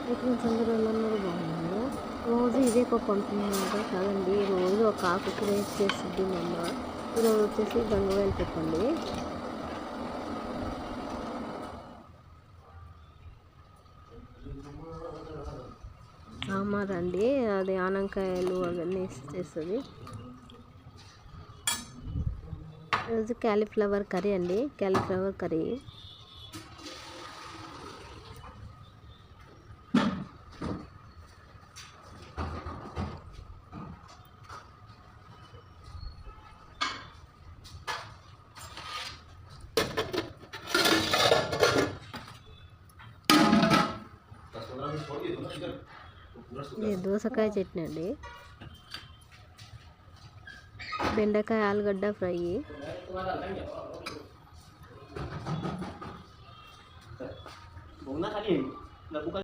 Friends అందరూ ఎలా ఉన్నారు? బాగున్నారు. రోజు ఇదే పప్పు అనుకుంటున్నారు కాదండి, రోజు ఒక ఆకుకు వేస్ట్ చేస్తుంది మా అమ్మ. ఈరోజు వచ్చేసి గంగవాయల పప్పు అండి. సాంబార్ అండి, అది ఆనంకాయలు అవన్నీ వేసి చేస్తుంది. ఈరోజు క్యాలీఫ్లవర్ కర్రీ అండి, క్యాలీఫ్లవర్ కర్రీ. ఇది దోసకాయ చట్నీ అండి, బెండకాయ ఆలుగడ్డ ఫ్రై.